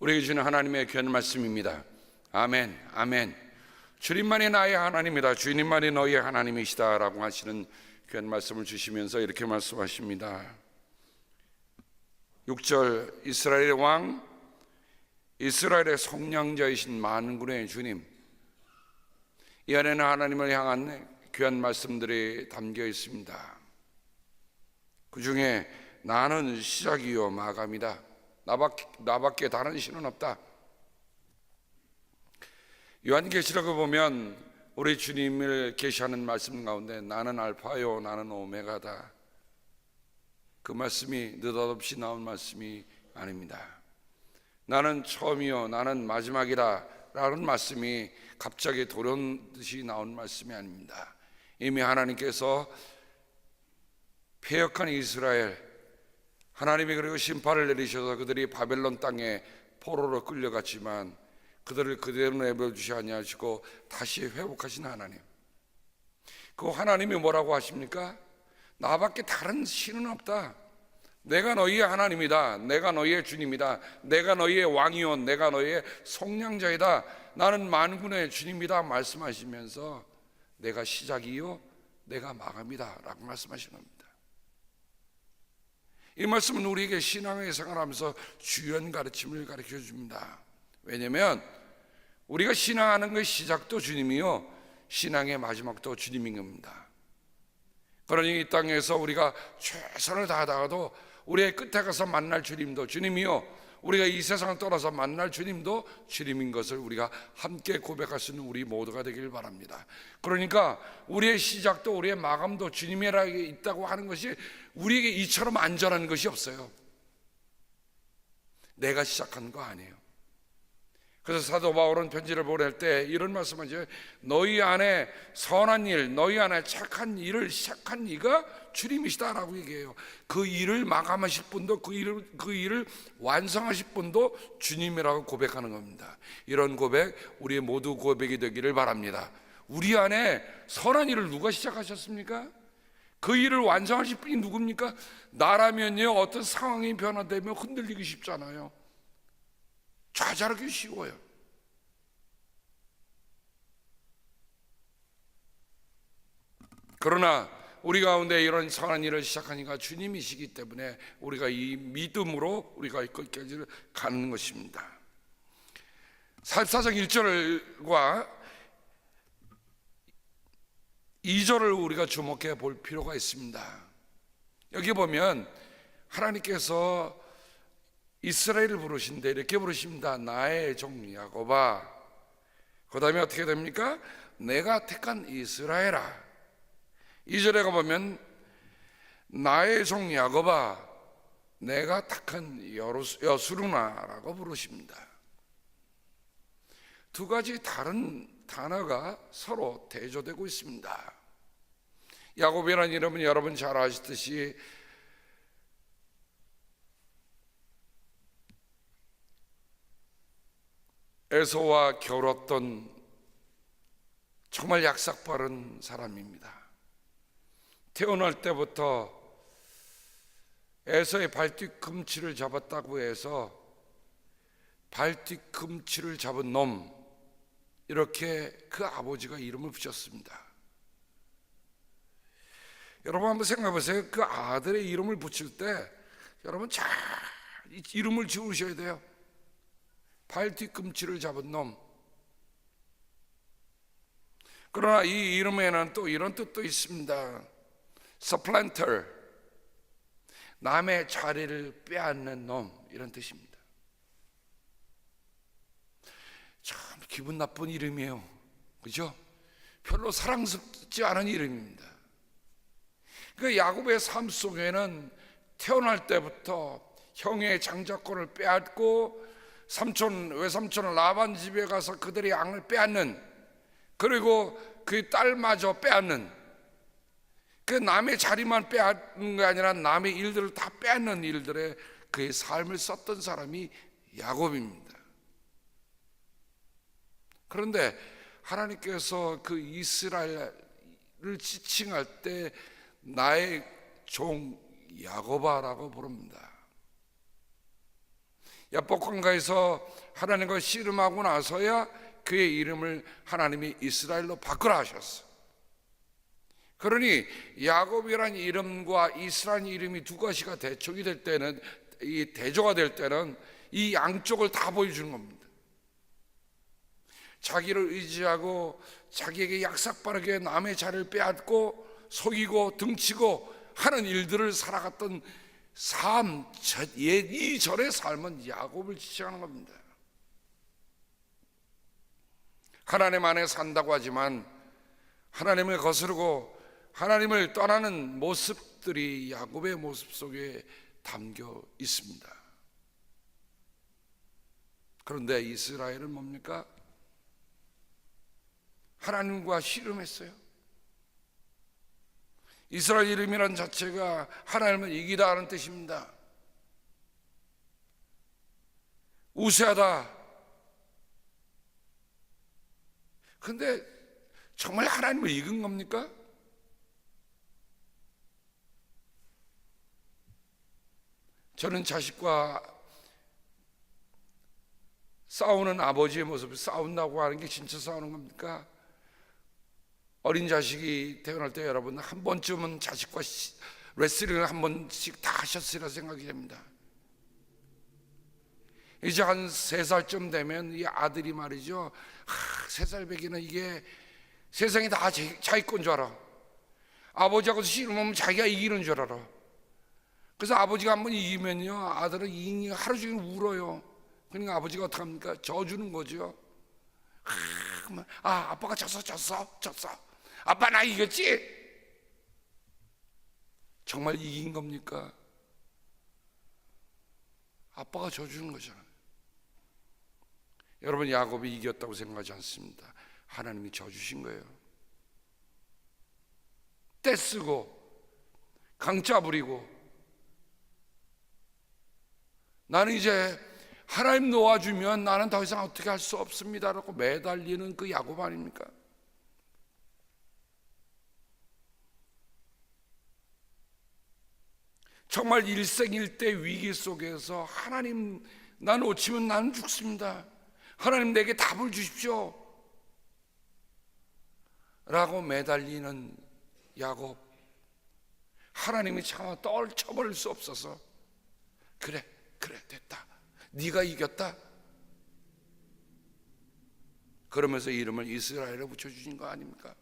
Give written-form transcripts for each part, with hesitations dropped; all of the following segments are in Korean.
우리에게 주는 하나님의 귀한 말씀입니다. 아멘, 아멘. 주님만이 나의 하나님이다, 주님만이 너희의 하나님이시다 라고 하시는 귀한 말씀을 주시면서 이렇게 말씀하십니다. 6절, 이스라엘의 왕, 이스라엘의 속량자이신 만군의 주님, 이 안에는 하나님을 향한 귀한 말씀들이 담겨 있습니다. 그 중에 나는 시작이요 마감이다, 나밖에 다른 신은 없다. 요한계시록을 보면 우리 주님을 계시하는 말씀 가운데 나는 알파요 나는 오메가다, 그 말씀이 느닷없이 나온 말씀이 아닙니다. 나는 처음이요 나는 마지막이다 라는 말씀이 갑자기 돌연듯이 나온 말씀이 아닙니다. 이미 하나님께서 패역한 이스라엘, 하나님이 그리고 심판을 내리셔서 그들이 바벨론 땅에 포로로 끌려갔지만 그들을 그대로 내버려두지 아니하시고 다시 회복하신 하나님, 그 하나님이 뭐라고 하십니까? 나밖에 다른 신은 없다, 내가 너희의 하나님이다, 내가 너희의 주님이다, 내가 너희의 왕이요 내가 너희의 속량자이다, 나는 만군의 주님이다 말씀하시면서 내가 시작이요 내가 마감이다 라고 말씀하시는 겁니다. 이 말씀은 우리에게 신앙의 생활하면서 주요한 가르침을 가르쳐 줍니다. 왜냐하면 우리가 신앙하는 것의 시작도 주님이요 신앙의 마지막도 주님인 겁니다. 그러니 이 땅에서 우리가 최선을 다하다가도 우리의 끝에 가서 만날 주님도 주님이요, 우리가 이 세상을 떠나서 만날 주님도 주님인 것을 우리가 함께 고백할 수 있는 우리 모두가 되길 바랍니다. 그러니까 우리의 시작도 우리의 마감도 주님에게 있다고 하는 것이 우리에게 이처럼 안전한 것이 없어요. 내가 시작한 거 아니에요. 그래서 사도 바울은 편지를 보낼 때 이런 말씀하죠. 너희 안에 선한 일, 너희 안에 착한 일을 시작한 이가 주님이시다라고 얘기해요. 그 일을 마감하실 분도 그 일을 완성하실 분도 주님이라고 고백하는 겁니다. 이런 고백 우리 모두 고백이 되기를 바랍니다. 우리 안에 선한 일을 누가 시작하셨습니까? 그 일을 완성하실 분이 누굽니까? 나라면요 어떤 상황이 변화되면 흔들리기 쉽잖아요. 좌절하기 쉬워요. 그러나 우리 가운데 이런 선한 일을 시작하니까 주님이시기 때문에 우리가 이 믿음으로 우리가 끝까지 가는 것입니다. 44장 1절과 2절을 우리가 주목해 볼 필요가 있습니다. 여기 보면 하나님께서 이스라엘을 부르신데 이렇게 부르십니다. 나의 종 야곱아. 그 다음에 어떻게 됩니까? 내가 택한 이스라엘아. 2절에 가보면 나의 종 야곱아 내가 택한 여수르나라고 부르십니다. 두 가지 다른 단어가 서로 대조되고 있습니다. 야곱이라는 이름은 여러분 잘 아시듯이 에서와 겨뤘던 정말 약삭 빠른 사람입니다. 태어날 때부터 에서의 발뒤꿈치를 잡았다고 해서 발뒤꿈치를 잡은 놈, 이렇게 그 아버지가 이름을 붙였습니다. 여러분 한번 생각해 보세요. 그 아들의 이름을 붙일 때 여러분 잘 이름을 지으셔야 돼요. 발뒤꿈치를 잡은 놈. 그러나 이 이름에는 또 이런 뜻도 있습니다. supplanter, 남의 자리를 빼앗는 놈, 이런 뜻입니다. 참 기분 나쁜 이름이에요. 그죠? 별로 사랑스럽지 않은 이름입니다. 그 야곱의 삶 속에는 태어날 때부터 형의 장자권을 빼앗고 외삼촌 라반 집에 가서 그들의 양을 빼앗는, 그리고 그 딸마저 빼앗는, 그 남의 자리만 빼앗는 게 아니라 남의 일들을 다 빼앗는 일들에 그의 삶을 썼던 사람이 야곱입니다. 그런데 하나님께서 그 이스라엘을 지칭할 때 나의 종 야곱아라고 부릅니다. 야복강가에서 하나님과 씨름하고 나서야 그의 이름을 하나님이 이스라엘로 바꾸라 하셨어. 그러니 야곱이라는 이름과 이스라엘 이름이 두 가지가 대척이 될 때는, 이 대조가 될 때는 이 양쪽을 다 보여주는 겁니다. 자기를 의지하고 자기에게 약삭빠르게 남의 자리를 빼앗고 속이고 등치고 하는 일들을 살아갔던 삶, 이전의 삶은 야곱을 지칭하는 겁니다. 하나님 안에 산다고 하지만 하나님을 거스르고 하나님을 떠나는 모습들이 야곱의 모습 속에 담겨 있습니다. 그런데 이스라엘은 뭡니까? 하나님과 씨름했어요. 이스라엘 이름이란 자체가 하나님을 이기다 하는 뜻입니다. 우세하다. 근데 정말 하나님을 이긴 겁니까? 저는 자식과 싸우는 아버지의 모습을, 싸운다고 하는 게 진짜 싸우는 겁니까? 어린 자식이 태어날 때 여러분 한 번쯤은 자식과 레슬링을 한 번씩 다 하셨으리라 생각이 됩니다. 이제 한 3살쯤 되면 이 아들이 말이죠, 3살 배기는 이게 세상이 다 자기 건 줄 알아. 아버지하고 씨름하면 자기가 이기는 줄 알아. 그래서 아버지가 한번 이기면요, 아들은 하루 종일 울어요. 그러니까 아버지가 어떻게 합니까? 져주는 거죠. 아빠가 졌어. 아빠 나 이겼지? 정말 이긴 겁니까? 아빠가 져주는 거잖아요. 여러분, 야곱이 이겼다고 생각하지 않습니다. 하나님이 져주신 거예요. 떼쓰고 강짜 부리고 나는 이제 하나님 놓아주면 나는 더 이상 어떻게 할 수 없습니다라고 매달리는 그 야곱 아닙니까? 정말 일생일대 위기 속에서 하나님 나 놓치면 나는 죽습니다. 하나님 내게 답을 주십시오 라고 매달리는 야곱. 하나님이 차마 떨쳐버릴 수 없어서 그래 됐다, 네가 이겼다, 그러면서 이름을 이스라엘에 붙여주신 거 아닙니까?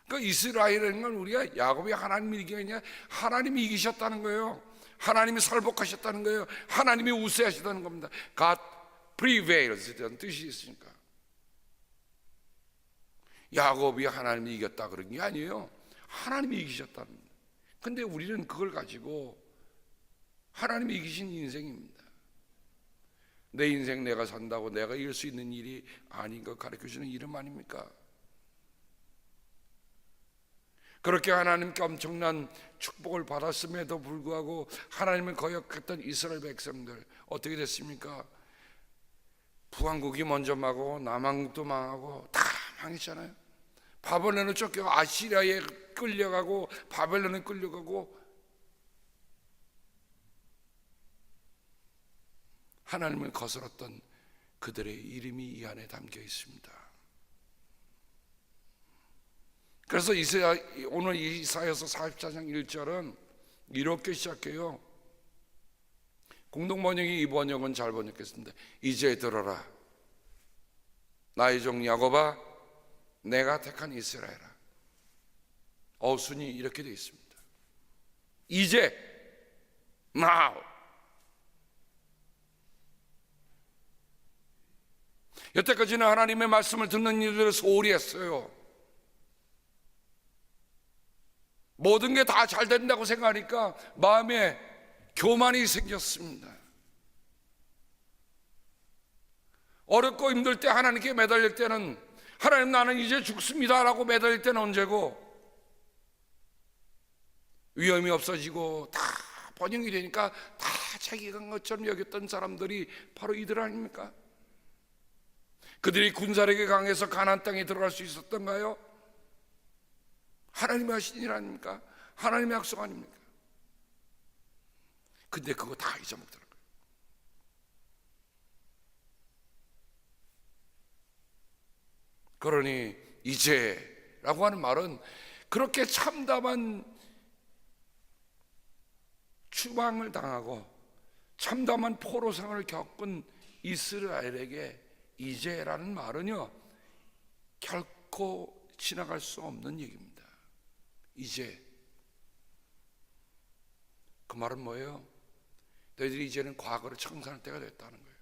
그 이스라엘이라는 건 우리가 야곱이 하나님이 이긴 게 아니라 하나님이 이기셨다는 거예요. 하나님이 설복하셨다는 거예요. 하나님이 우세하셨다는 겁니다. God prevails 이런 뜻이 있으니까. 야곱이 하나님이 이겼다 그런 게 아니에요. 하나님이 이기셨다는 겁니다. 근데 우리는 그걸 가지고 하나님이 이기신 인생입니다. 내 인생 내가 산다고 내가 이길 수 있는 일이 아닌 것 가르쳐주는 이름 아닙니까? 그렇게 하나님께 엄청난 축복을 받았음에도 불구하고 하나님을 거역했던 이스라엘 백성들 어떻게 됐습니까? 북왕국이 먼저 망하고 남왕국도 망하고 다 망했잖아요. 바벨론을 쫓겨 아시리아에 끌려가고 바벨론에 끌려가고 하나님을 거스렀던 그들의 이름이 이 안에 담겨 있습니다. 그래서 오늘 이사야서 44장 1절은 이렇게 시작해요. 공동번역이 이 번역은 잘 번역했습니다. 이제 들어라 나의 종 야곱아, 내가 택한 이스라엘아. 어순이 이렇게 되어 있습니다. 이제, now. 여태까지는 하나님의 말씀을 듣는 이들을 소홀히 했어요. 모든 게 다 잘 된다고 생각하니까 마음에 교만이 생겼습니다. 어렵고 힘들 때 하나님께 매달릴 때는 하나님 나는 이제 죽습니다 라고 매달릴 때는 언제고, 위험이 없어지고 다 번영이 되니까 다 자기가 한 것처럼 여겼던 사람들이 바로 이들 아닙니까? 그들이 군사력이 강해서 가나안 땅에 들어갈 수 있었던가요? 하나님이 하신 일 아닙니까? 하나님의 약속 아닙니까? 근데 그거 다 잊어먹더라고요. 그러니 이제라고 하는 말은 그렇게 참담한 추방을 당하고 참담한 포로생활을 겪은 이스라엘에게 이제라는 말은요, 결코 지나갈 수 없는 얘기입니다. 이제. 그 말은 뭐예요? 너희들이 이제는 과거를 청산할 때가 됐다는 거예요.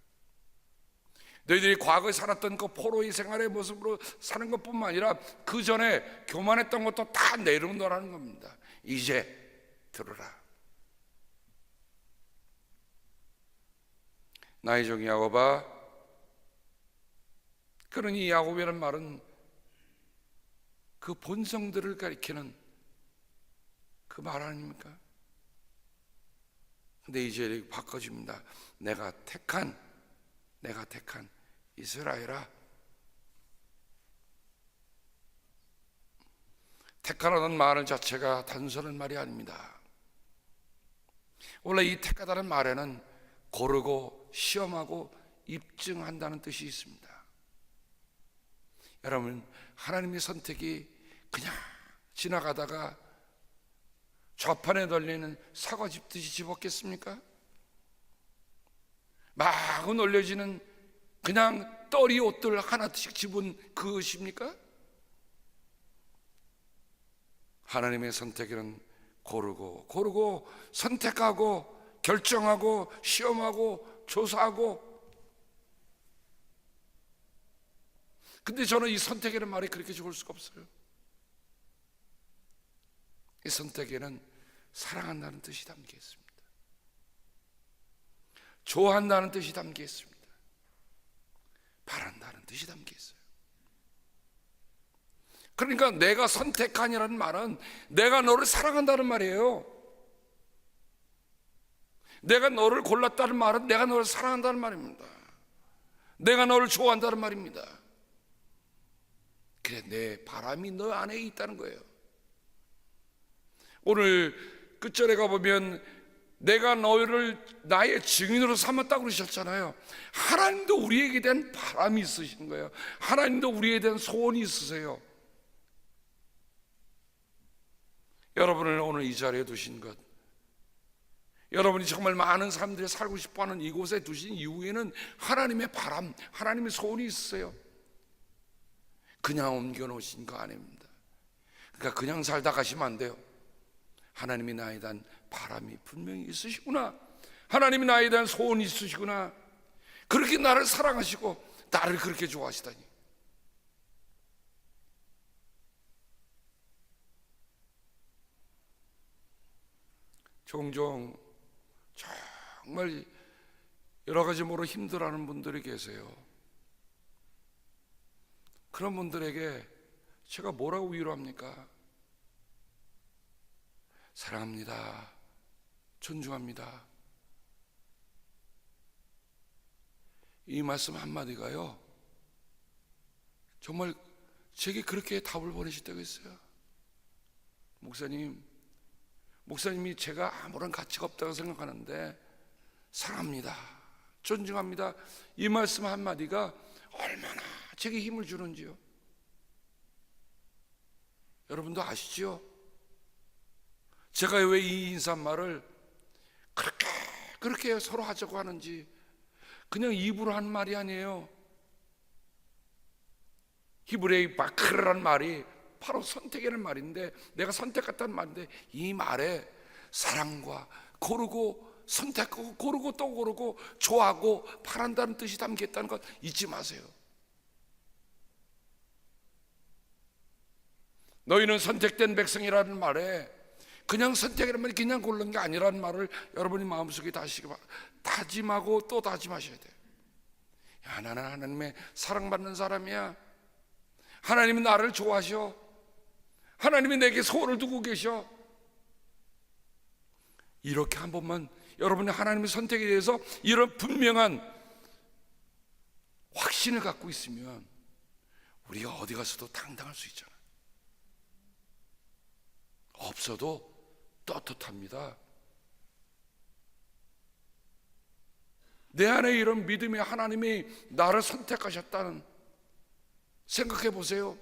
너희들이 과거에 살았던 그 포로의 생활의 모습으로 사는 것뿐만 아니라 그 전에 교만했던 것도 다 내려놓으라는 겁니다. 이제 들으라. 나의 종 야곱아, 그러니 야곱이라는 말은 그 본성들을 가리키는 그 말 아닙니까? 근데 이제 바꿔줍니다. 내가 택한 이스라엘아. 택하라는 말 자체가 단순한 말이 아닙니다. 원래 이 택하다는 말에는 고르고 시험하고 입증한다는 뜻이 있습니다. 여러분, 하나님의 선택이 그냥 지나가다가 좌판에 달리는 사과 집듯이 집었겠습니까? 마구 놀려지는 그냥 떨이 옷들 하나씩 집은 그것입니까? 하나님의 선택에는 고르고 선택하고 결정하고 시험하고 조사하고. 근데 저는 이 선택이라는 말이 그렇게 좋을 수가 없어요. 이 선택에는 사랑한다는 뜻이 담겨 있습니다. 좋아한다는 뜻이 담겨 있습니다. 바란다는 뜻이 담겨 있어요. 그러니까 내가 선택하니라는 말은 내가 너를 사랑한다는 말이에요. 내가 너를 골랐다는 말은 내가 너를 사랑한다는 말입니다. 내가 너를 좋아한다는 말입니다. 그래, 내 바람이 너 안에 있다는 거예요. 오늘 끝절에 가보면 내가 너를 나의 증인으로 삼았다고 그러셨잖아요. 하나님도 우리에게 대한 바람이 있으신 거예요. 하나님도 우리에 대한 소원이 있으세요. 여러분을 오늘 이 자리에 두신 것, 여러분이 정말 많은 사람들이 살고 싶어하는 이곳에 두신 이유에는 하나님의 바람, 하나님의 소원이 있으세요. 그냥 옮겨놓으신 거 아닙니다. 그러니까 그냥 살다 가시면 안 돼요. 하나님이 나에 대한 바람이 분명히 있으시구나, 하나님이 나에 대한 소원이 있으시구나, 그렇게 나를 사랑하시고 나를 그렇게 좋아하시다니. 종종 정말 여러 가지 모로 힘들어하는 분들이 계세요. 그런 분들에게 제가 뭐라고 위로합니까? 사랑합니다, 존중합니다. 이 말씀 한마디가요, 정말 제게 그렇게 답을 보내실 때가 있어요. 목사님이 제가 아무런 가치가 없다고 생각하는데 사랑합니다, 존중합니다, 이 말씀 한마디가 얼마나 제게 힘을 주는지요. 여러분도 아시죠? 제가 왜 이 인사말을 그렇게 서로 하자고 하는지. 그냥 입으로 한 말이 아니에요. 히브리의 바크라는 말이 바로 선택이라는 말인데, 내가 선택했다는 말인데, 이 말에 사랑과 고르고 선택하고 고르고 또 고르고 좋아하고 바란다는 뜻이 담겨 있다는 것 잊지 마세요. 너희는 선택된 백성이라는 말에 그냥 선택이라는 말이 그냥 고른 게 아니라는 말을 여러분이 마음속에 다짐하고 또 다짐하셔야 돼요. 야, 나는 하나님의 사랑받는 사람이야. 하나님이 나를 좋아하셔. 하나님이 내게 소원을 두고 계셔. 이렇게 한 번만 여러분이 하나님의 선택에 대해서 이런 분명한 확신을 갖고 있으면 우리가 어디 가서도 당당할 수 있잖아요. 없어도 떳떳합니다. 내 안에 이런 믿음이 하나님이 나를 선택하셨다는, 생각해 보세요.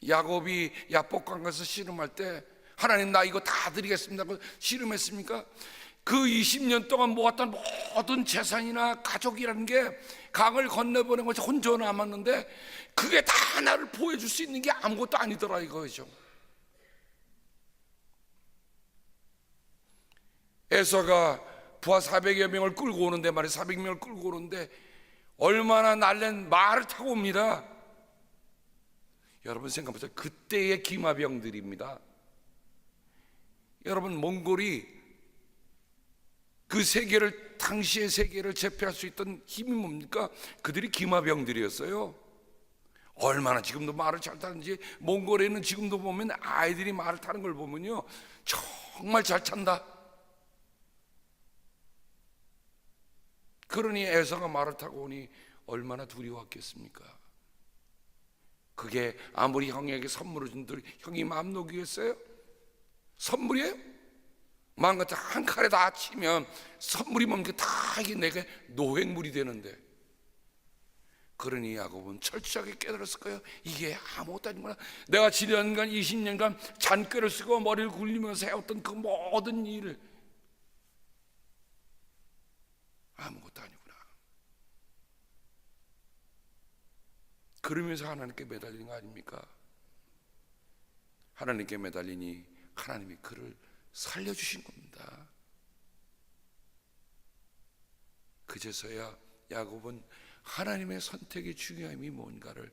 야곱이 야복강 가서 씨름할 때 하나님 나 이거 다 드리겠습니다 고 씨름했습니까? 그 20년 동안 모았던 모든 재산이나 가족이라는 게 강을 건너보낸 것이 혼자 남았는데 그게 다 나를 보여줄 수 있는 게 아무것도 아니더라 이거죠. 에서가 부하 400여 명을 끌고 오는데 말이에요. 400명을 끌고 오는데 얼마나 날랜 말을 타고 옵니다. 여러분 생각해보세요. 그때의 기마병들입니다. 여러분 몽골이 그 세계를, 당시의 세계를 제패할 수 있던 힘이 뭡니까? 그들이 기마병들이었어요. 얼마나 지금도 말을 잘 타는지, 몽골에는 지금도 보면 아이들이 말을 타는 걸 보면요 정말 잘 탄다. 그러니 에서가 말을 타고 오니 얼마나 두려웠겠습니까? 그게 아무리 형에게 선물을 준들 형이 마음 녹이겠어요? 선물이에요? 마음 같아 한 칼에 다 치면 선물이 뭡니까? 다 이게 내게 노획물이 되는데. 그러니 야곱은 철저하게 깨달았을 거예요. 이게 아무것도 아니구나. 내가 7년간 20년간 잔꾀를 쓰고 머리를 굴리면서 해왔던 그 모든 일을 아무것도 아니구나. 그러면서 하나님께 매달리는 거 아닙니까? 하나님께 매달리니 하나님이 그를 살려주신 겁니다. 그제서야 야곱은 하나님의 선택의 중요함이 뭔가를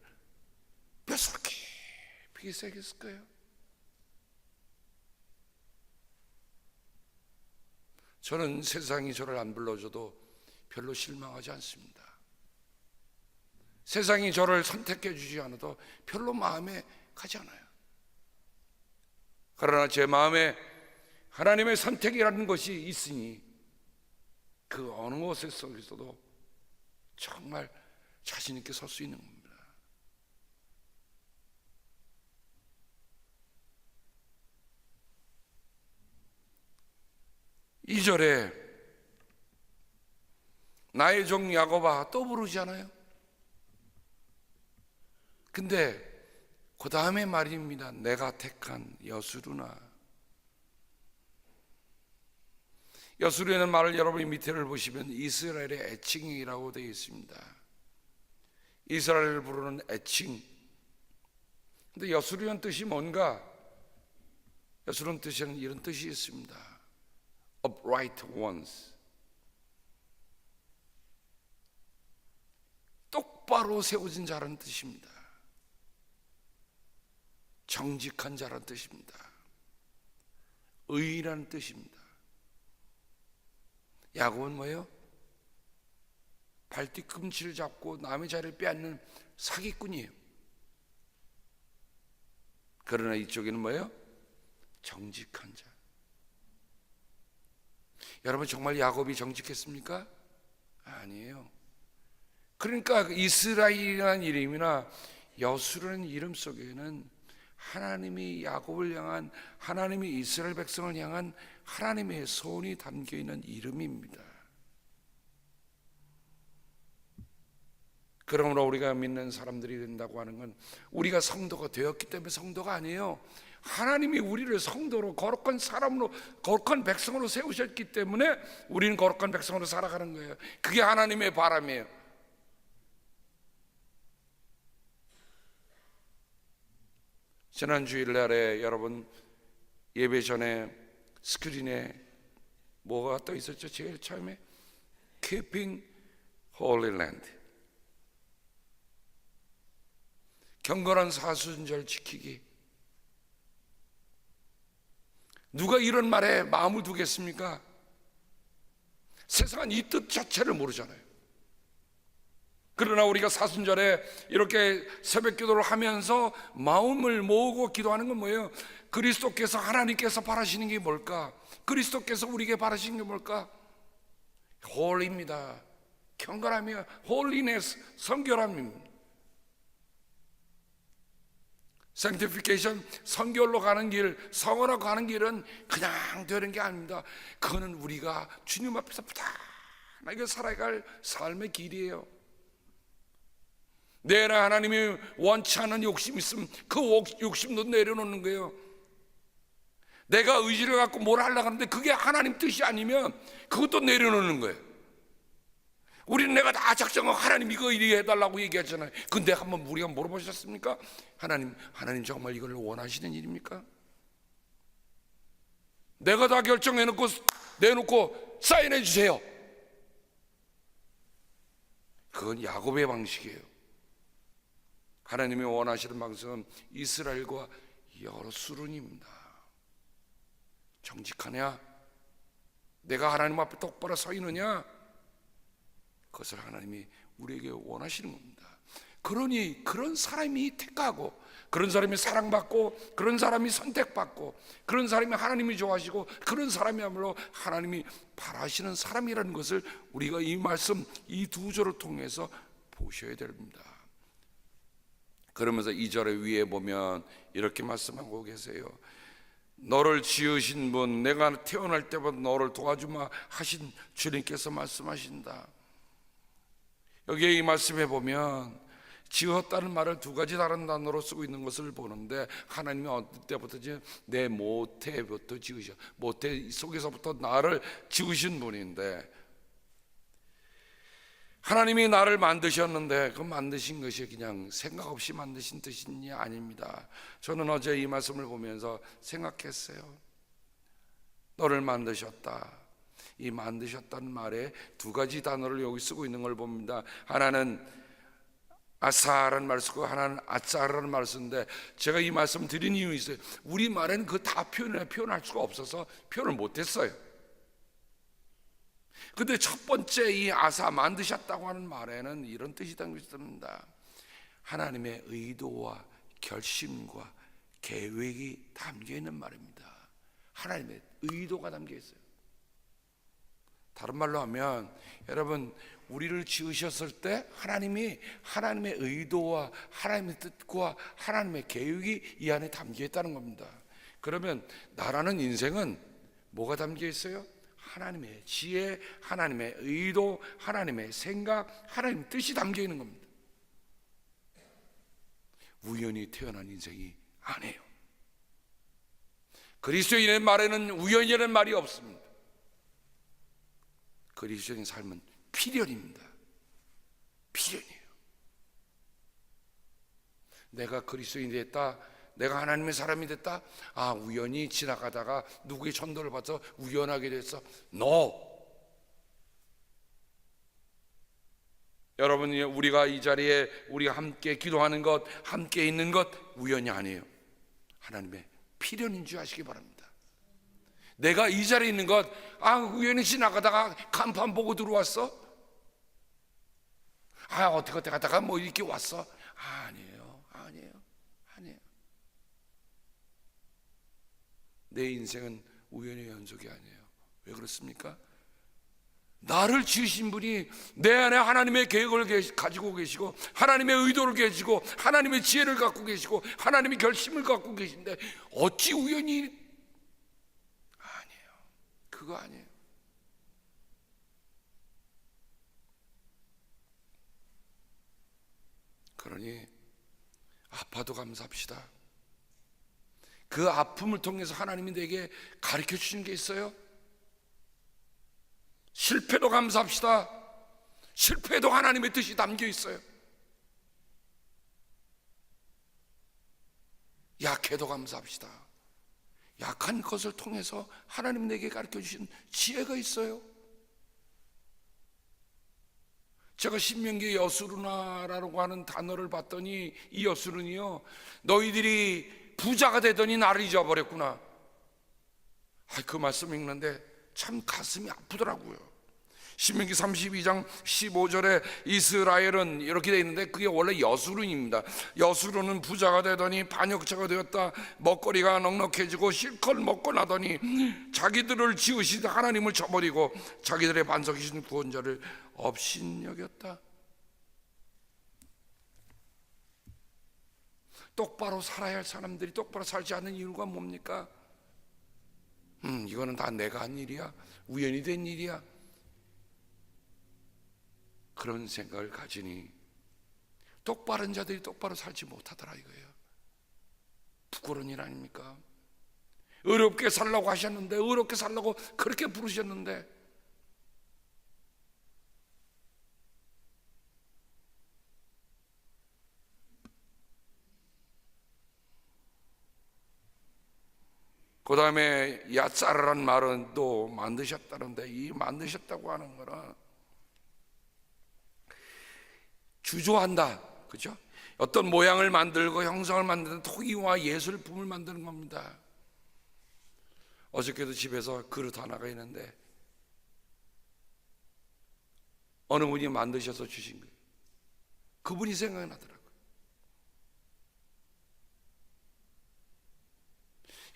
뼛속 깊이 새겼을 거예요. 저는 세상이 저를 안 불러줘도 별로 실망하지 않습니다. 세상이 저를 선택해 주지 않아도 별로 마음에 가지 않아요. 그러나 제 마음에 하나님의 선택이라는 것이 있으니 그 어느 곳에 속에서도 정말 자신 있게 설 수 있는 겁니다. 이 절에 나의 종 야곱아 또 부르잖아요. 근데 그 다음에 말입니다. 내가 택한 여수르나. 여수르라는 말을 여러분이 밑에를 보시면 이스라엘의 애칭이라고 되어 있습니다. 이스라엘을 부르는 애칭. 근데 여수르라는 뜻이 뭔가? 여수르라는 뜻에는 이런 뜻이 있습니다. upright ones. 똑바로 세워진 자라는 뜻입니다. 정직한 자라는 뜻입니다. 의라는 뜻입니다. 야곱은 뭐예요? 발뒤꿈치를 잡고 남의 자리를 빼앗는 사기꾼이에요. 그러나 이쪽에는 뭐예요? 정직한 자. 여러분 정말 야곱이 정직했습니까? 아니에요. 그러니까 이스라엘이라는 이름이나 여수라는 이름 속에는 하나님이 야곱을 향한, 하나님이 이스라엘 백성을 향한 하나님의 소원이 담겨있는 이름입니다. 그러므로 우리가 믿는 사람들이 된다고 하는 건 우리가 성도가 되었기 때문에 성도가 아니에요. 하나님이 우리를 성도로, 거룩한 사람으로, 거룩한 백성으로 세우셨기 때문에 우리는 거룩한 백성으로 살아가는 거예요. 그게 하나님의 바람이에요. 지난 주일날에 여러분 예배 전에 스크린에 뭐가 떠 있었죠? 제일 처음에 Keeping Holy Land, 경건한 사순절 지키기. 누가 이런 말에 마음을 두겠습니까? 세상은 이 뜻 자체를 모르잖아요. 그러나 우리가 사순절에 이렇게 새벽 기도를 하면서 마음을 모으고 기도하는 건 뭐예요? 그리스도께서, 하나님께서 바라시는 게 뭘까? 그리스도께서 우리에게 바라시는 게 뭘까? 홀리입니다. 경건함이야. 홀리네스, 성결함입니다. sanctification, 성결로 가는 길, 성으로 가는 길은 그냥 되는 게 아닙니다. 그거는 우리가 주님 앞에서 부단하게 살아갈 삶의 길이에요. 내 안에 하나님이 원치 않는 욕심이 있으면 그 욕심도 내려놓는 거예요. 내가 의지를 갖고 뭘 하려고 하는데 그게 하나님 뜻이 아니면 그것도 내려놓는 거예요. 우리는 내가 다 작정하고 하나님 이거 이리 해달라고 얘기하잖아요. 근데 한번 우리가 물어보셨습니까? 하나님 정말 이걸 원하시는 일입니까? 내가 다 결정해놓고 내놓고 사인해 주세요. 그건 야곱의 방식이에요. 하나님이 원하시는 방식은 이스라엘과 여호수아입니다. 정직하냐? 내가 하나님 앞에 똑바로 서 있느냐? 그것을 하나님이 우리에게 원하시는 겁니다. 그러니 그런 사람이 택하고, 그런 사람이 사랑받고, 그런 사람이 선택받고, 그런 사람이 하나님이 좋아하시고, 그런 사람이야말로 하나님이 바라시는 사람이라는 것을 우리가 이 말씀, 이 두 절을 통해서 보셔야 됩니다. 그러면서 2절의 위에 보면 이렇게 말씀하고 계세요. 너를 지으신 분, 내가 태어날 때부터 너를 도와주마 하신 주님께서 말씀하신다. 여기에 이 말씀에 보면 지었다는 말을 두 가지 다른 단어로 쓰고 있는 것을 보는데, 하나님이 어느 때부터 내 모태부터 지으셔, 모태 속에서부터 나를 지으신 분인데, 하나님이 나를 만드셨는데 그 만드신 것이 그냥 생각 없이 만드신 뜻이 아닙니다. 저는 어제 이 말씀을 보면서 생각했어요. 너를 만드셨다. 이 만드셨다는 말에 두 가지 단어를 여기 쓰고 있는 걸 봅니다. 하나는 아사라는 말을 쓰고 하나는 아짜라는 말을 쓰는데, 제가 이 말씀 드린 이유 있어요. 우리 말에는 그 다 표현할 수가 없어서 표현을 못했어요. 근데 첫 번째 이 아사, 만드셨다고 하는 말에는 이런 뜻이 담겨 있습니다. 하나님의 의도와 결심과 계획이 담겨 있는 말입니다. 하나님의 의도가 담겨 있어요. 다른 말로 하면, 여러분, 우리를 지으셨을 때 하나님의 의도와 하나님의 뜻과 하나님의 계획이 이 안에 담겨 있다는 겁니다. 그러면 나라는 인생은 뭐가 담겨 있어요? 하나님의 지혜, 하나님의 의도, 하나님의 생각, 하나님의 뜻이 담겨 있는 겁니다. 우연히 태어난 인생이 아니에요. 그리스도인의 말에는 우연이라는 말이 없습니다. 그리스도인 삶은 필연입니다. 필연이에요. 내가 그리스도인이 됐다, 내가 하나님의 사람이 됐다, 우연히 지나가다가 누구의 전도를 받아서 우연하게 됐어. No. 여러분, 우리가 이 자리에 우리가 함께 기도하는 것, 함께 있는 것 우연이 아니에요. 하나님의 필연인 줄 아시기 바랍니다. 내가 이 자리에 있는 것, 우연히 지나가다가 간판 보고 들어왔어? 어떻게 가다가 뭐 이렇게 왔어? 아니에요. 내 인생은 우연의 연속이 아니에요. 왜 그렇습니까? 나를 지으신 분이 내 안에 하나님의 계획을 가지고 계시고, 하나님의 의도를 가지고, 하나님의 지혜를 갖고 계시고, 하나님의 결심을 갖고 계신데 어찌 우연히? 아니에요. 그거 아니에요. 그러니 아파도 감사합시다. 그 아픔을 통해서 하나님이 내게 가르쳐 주신 게 있어요. 실패도 감사합시다. 실패도 하나님의 뜻이 담겨 있어요. 약해도 감사합시다. 약한 것을 통해서 하나님 내게 가르쳐 주신 지혜가 있어요. 제가 신명기의 여수르나라고 하는 단어를 봤더니, 이 여수르는요, 너희들이 부자가 되더니 나를 잊어버렸구나. 그 말씀 읽는데 참 가슴이 아프더라고요. 신명기 32장 15절에 이스라엘은 이렇게 되어 있는데, 그게 원래 여수르입니다. 여수르는 부자가 되더니 반역자가 되었다. 먹거리가 넉넉해지고 실컷 먹고 나더니 자기들을 지으신 하나님을 저버리고 자기들의 반석이신 구원자를 업신여겼다. 똑바로 살아야 할 사람들이 똑바로 살지 않는 이유가 뭡니까? 이거는 다 내가 한 일이야, 우연히 된 일이야, 그런 생각을 가지니 똑바른 자들이 똑바로 살지 못하더라 이거예요. 부끄러운 일 아닙니까? 어렵게 살라고 하셨는데, 어렵게 살라고 그렇게 부르셨는데, 그 다음에 야짜르란 말은 또 만드셨다는데, 이 만드셨다고 하는 거는 주조한다, 그죠? 어떤 모양을 만들고 형상을 만드는 토기와 예술품을 만드는 겁니다. 어저께도 집에서 그릇 하나가 있는데 어느 분이 만드셔서 주신 거예요. 그분이 생각나더라고요.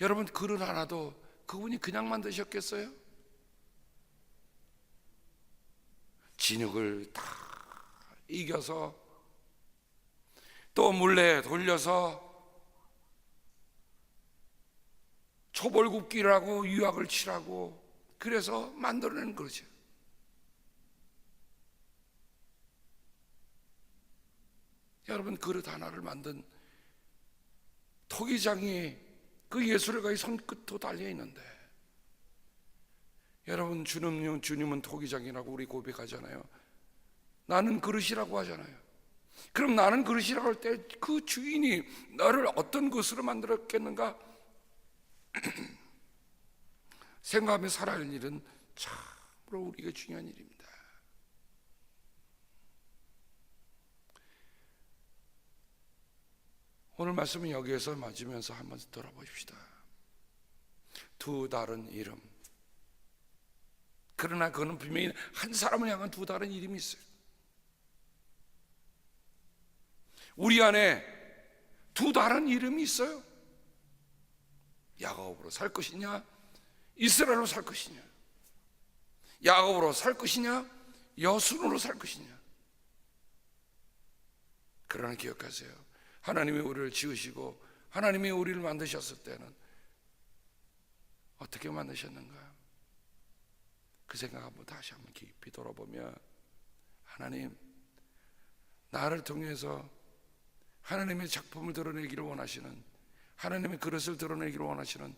여러분, 그릇 하나도 그분이 그냥 만드셨겠어요? 진흙을 다 이겨서 또 물레 돌려서 초벌굽기라고 유약을 칠하고 그래서 만들어낸 거죠. 여러분, 그릇 하나를 만든 토기장이 그 예술가의 손끝도 달려 있는데, 여러분, 주님은 토기장이라고 우리 고백하잖아요. 나는 그릇이라고 하잖아요. 그럼 나는 그릇이라고 할 때 그 주인이 나를 어떤 것으로 만들었겠는가 생각하며 살아야 할 일은 참으로 우리에게 중요한 일입니다. 오늘 말씀은 여기에서 맞으면서 한번 돌아보십시다. 두 다른 이름. 그러나 그거는 분명히 한 사람을 향한 두 다른 이름이 있어요. 우리 안에 두 다른 이름이 있어요. 야곱으로 살 것이냐, 이스라엘로 살 것이냐, 야곱으로 살 것이냐, 여순으로 살 것이냐. 그러나 기억하세요. 하나님이 우리를 지으시고 하나님이 우리를 만드셨을 때는 어떻게 만드셨는가? 그 생각 한번 다시 한번 깊이 돌아보면, 하나님, 나를 통해서 하나님의 작품을 드러내기를 원하시는, 하나님의 그릇을 드러내기를 원하시는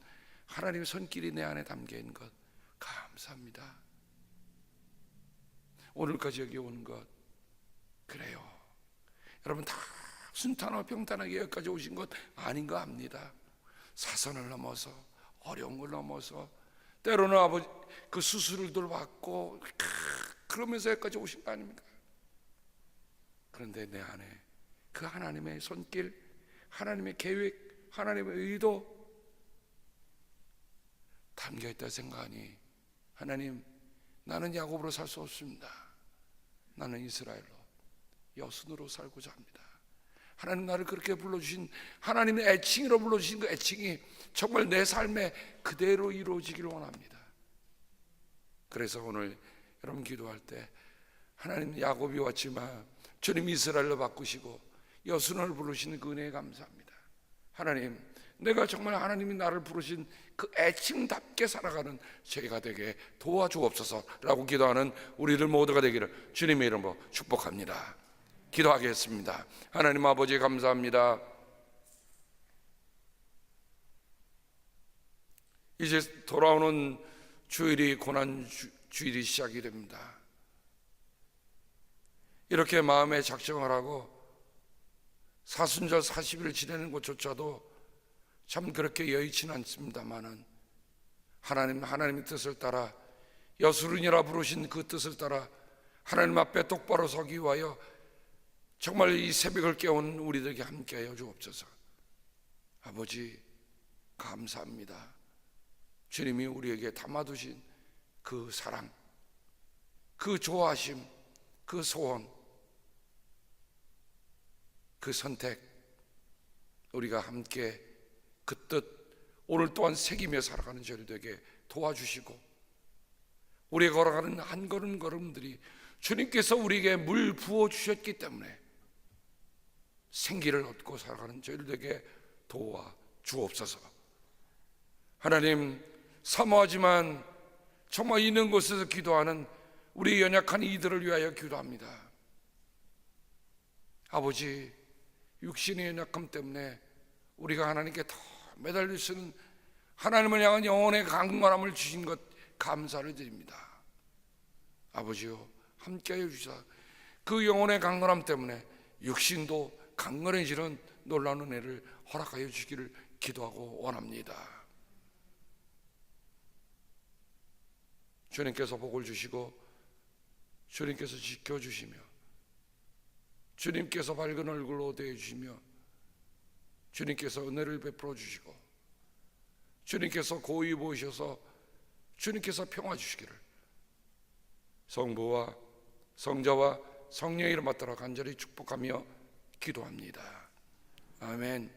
하나님의 손길이 내 안에 담겨있는 것 감사합니다. 오늘까지 여기 온 것, 그래요, 여러분 다 순탄하고 평탄하게 여기까지 오신 것 아닌 거 압니다. 사선을 넘어서, 어려운 걸 넘어서, 때로는 아버지 그 수술을 받고 그러면서 여기까지 오신 거 아닙니까? 그런데 내 안에 그 하나님의 손길, 하나님의 계획, 하나님의 의도 담겨있다 생각하니, 하나님, 나는 야곱으로 살 수 없습니다. 나는 이스라엘로, 여순으로 살고자 합니다. 하나님, 나를 그렇게 불러주신, 하나님의 애칭으로 불러주신 그 애칭이 정말 내 삶에 그대로 이루어지기를 원합니다. 그래서 오늘 여러분 기도할 때, 하나님, 야곱이 왔지만 주님 이스라엘로 바꾸시고 여순을 부르시는 그 은혜에 감사합니다. 하나님, 내가 정말 하나님이 나를 부르신 그 애칭답게 살아가는 저희가 되게 도와주옵소서라고 기도하는 우리들 모두가 되기를 주님의 이름으로 축복합니다. 기도하겠습니다. 하나님 아버지, 감사합니다. 이제 돌아오는 주일이 고난 주일이 시작이 됩니다. 이렇게 마음에 작정을 하고 사순절 40일 지내는 것조차도 참 그렇게 여의치는 않습니다만은, 하나님의 뜻을 따라, 여수른이라 부르신 그 뜻을 따라 하나님 앞에 똑바로 서기 위하여 정말 이 새벽을 깨운 우리들에게 함께하여 주옵소서. 아버지, 감사합니다. 주님이 우리에게 담아두신 그 사랑, 그 좋아하심, 그 소원, 그 선택, 우리가 함께 그 뜻 오늘 또한 새기며 살아가는 저를 되게 도와주시고, 우리가 걸어가는 한 걸음걸음들이 주님께서 우리에게 물 부어주셨기 때문에 생기를 얻고 살아가는 저희들에게 도와 주옵소서. 하나님, 사모하지만 정말 있는 곳에서 기도하는 우리 연약한 이들을 위하여 기도합니다. 아버지, 육신의 연약함 때문에 우리가 하나님께 더 매달릴 수 있는 하나님을 향한 영혼의 강건함을 주신 것 감사를 드립니다. 아버지요, 함께하여 주시사 그 영혼의 강건함 때문에 육신도 강건해지는 놀라운 은혜를 허락하여 주시기를 기도하고 원합니다. 주님께서 복을 주시고 주님께서 지켜주시며 주님께서 밝은 얼굴로 대해주시며 주님께서 은혜를 베풀어 주시고 주님께서 고이 보이셔서 주님께서 평화 주시기를 성부와 성자와 성령의 이름 받들어 간절히 축복하며 기도합니다. 아멘.